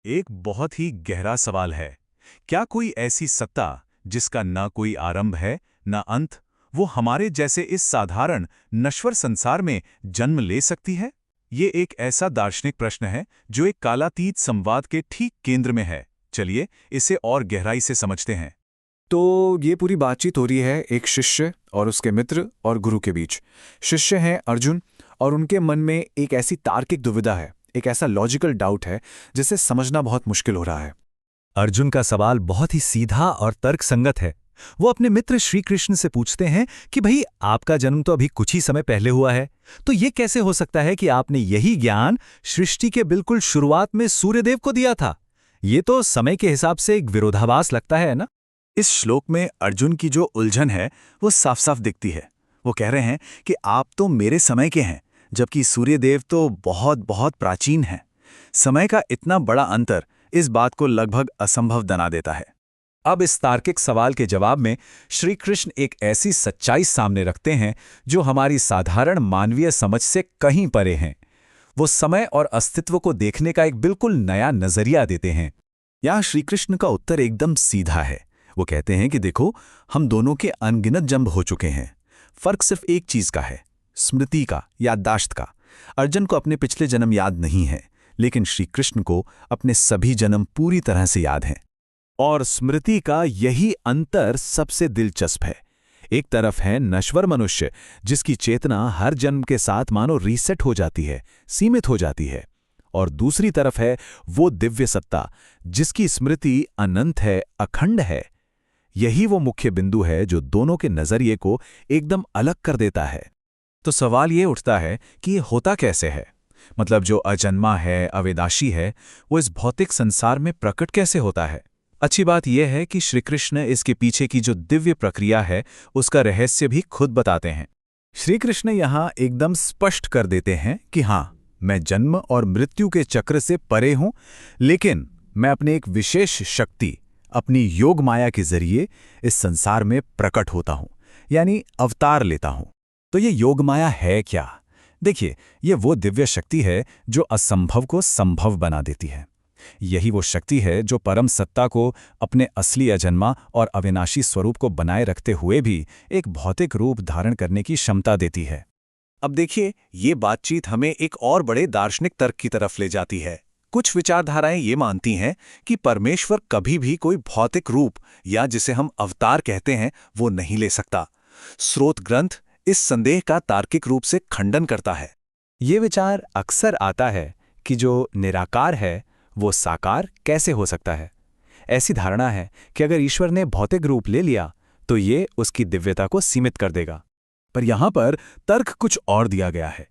एक बहुत ही गहरा सवाल है। क्या कोई ऐसी सत्ता जिसका ना कोई आरंभ है ना अंत, वो हमारे जैसे इस साधारण नश्वर संसार में जन्म ले सकती है? ये एक ऐसा दार्शनिक प्रश्न है जो एक कालातीत संवाद के ठीक केंद्र में है। चलिए इसे और गहराई से समझते हैं। तो ये पूरी बातचीत हो रही है एक शिष्य और उसके मित्र और गुरु के बीच। शिष्य हैं अर्जुन और उनके मन में एक ऐसी तार्किक दुविधा है, एक ऐसा लॉजिकल डाउट है जिसे समझना बहुत मुश्किल हो रहा है। अर्जुन का सवाल बहुत ही सीधा और तर्कसंगत है। वो अपने मित्र श्री कृष्ण से पूछते हैं कि भाई आपका जन्म तो अभी कुछ ही समय पहले हुआ है, तो ये कैसे हो सकता है कि आपने यही ज्ञान सृष्टि के बिल्कुल शुरुआत में सूर्यदेव को दिया था? ये तो समय के हिसाब से एक विरोधाभास लगता है ना? इस श्लोक में अर्जुन की जो उलझन है वो साफ साफ दिखती है। वो कह रहे हैं कि आप तो मेरे समय के हैं, जबकि सूर्यदेव तो बहुत बहुत प्राचीन हैं। समय का इतना बड़ा अंतर इस बात को लगभग असंभव बना देता है। अब इस तार्किक सवाल के जवाब में श्री कृष्ण एक ऐसी सच्चाई सामने रखते हैं जो हमारी साधारण मानवीय समझ से कहीं परे हैं। वो समय और अस्तित्व को देखने का एक बिल्कुल नया नजरिया देते हैं। यहाँ श्री कृष्ण का उत्तर एकदम सीधा है। वो कहते हैं कि देखो, हम दोनों के अनगिनत जन्म हो चुके हैं। फर्क सिर्फ एक चीज का है, स्मृति का, याददाश्त का। अर्जुन को अपने पिछले जन्म याद नहीं है, लेकिन श्री कृष्ण को अपने सभी जन्म पूरी तरह से याद हैं। और स्मृति का यही अंतर सबसे दिलचस्प है। एक तरफ है नश्वर मनुष्य जिसकी चेतना हर जन्म के साथ मानो रीसेट हो जाती है, सीमित हो जाती है। और दूसरी तरफ है वो दिव्य सत्ता जिसकी स्मृति अनंत है, अखंड है। यही वो मुख्य बिंदु है जो दोनों के नजरिए को एकदम अलग कर देता है। तो सवाल ये उठता है कि ये होता कैसे है? मतलब जो अजन्मा है, अविनाशी है, वो इस भौतिक संसार में प्रकट कैसे होता है? अच्छी बात यह है कि श्री कृष्ण इसके पीछे की जो दिव्य प्रक्रिया है उसका रहस्य भी खुद बताते हैं। श्री कृष्ण यहाँ एकदम स्पष्ट कर देते हैं कि हाँ, मैं जन्म और मृत्यु के चक्र से परे हूं, लेकिन मैं अपने एक विशेष शक्ति, अपनी योग माया के जरिए इस संसार में प्रकट होता हूं, यानी अवतार लेता हूं। तो ये योग माया है क्या? देखिए, ये वो दिव्य शक्ति है जो असंभव को संभव बना देती है। यही वो शक्ति है जो परम सत्ता को अपने असली अजन्मा और अविनाशी स्वरूप को बनाए रखते हुए भी एक भौतिक रूप धारण करने की क्षमता देती है। अब देखिए, ये बातचीत हमें एक और बड़े दार्शनिक तर्क की तरफ ले जाती है। कुछ विचारधाराएं ये मानती हैं कि परमेश्वर कभी भी कोई भौतिक रूप, या जिसे हम अवतार कहते हैं, वो नहीं ले सकता। स्रोत ग्रंथ इस संदेह का तार्किक रूप से खंडन करता है। ये विचार अक्सर आता है कि जो निराकार है वो साकार कैसे हो सकता है। ऐसी धारणा है कि अगर ईश्वर ने भौतिक रूप ले लिया तो ये उसकी दिव्यता को सीमित कर देगा। पर यहां पर तर्क कुछ और दिया गया है।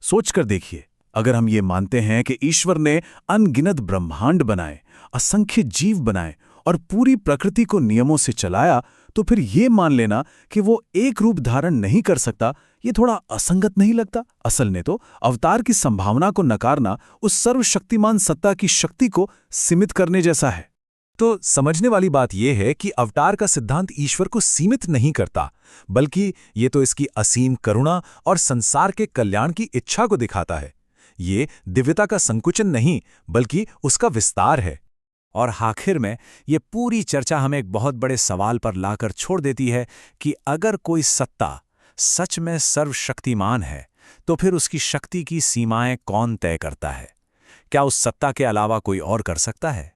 सोचकर देखिए, अगर हम ये मानते हैं कि ईश्वर ने अनगिनत ब्रह्मांड बनाए, असंख्य जीव बनाए और पूरी प्रकृति को नियमों से चलाया, तो फिर ये मान लेना कि वो एक रूप धारण नहीं कर सकता, ये थोड़ा असंगत नहीं लगता? असल में तो अवतार की संभावना को नकारना उस सर्वशक्तिमान सत्ता की शक्ति को सीमित करने जैसा है। तो समझने वाली बात यह है कि अवतार का सिद्धांत ईश्वर को सीमित नहीं करता, बल्कि ये तो इसकी असीम करुणा और संसार के कल्याण की इच्छा को दिखाता है। ये दिव्यता का संकुचन नहीं, बल्कि उसका विस्तार है। और आखिर में ये पूरी चर्चा हमें एक बहुत बड़े सवाल पर लाकर छोड़ देती है कि अगर कोई सत्ता सच में सर्वशक्तिमान है, तो फिर उसकी शक्ति की सीमाएं कौन तय करता है? क्या उस सत्ता के अलावा कोई और कर सकता है?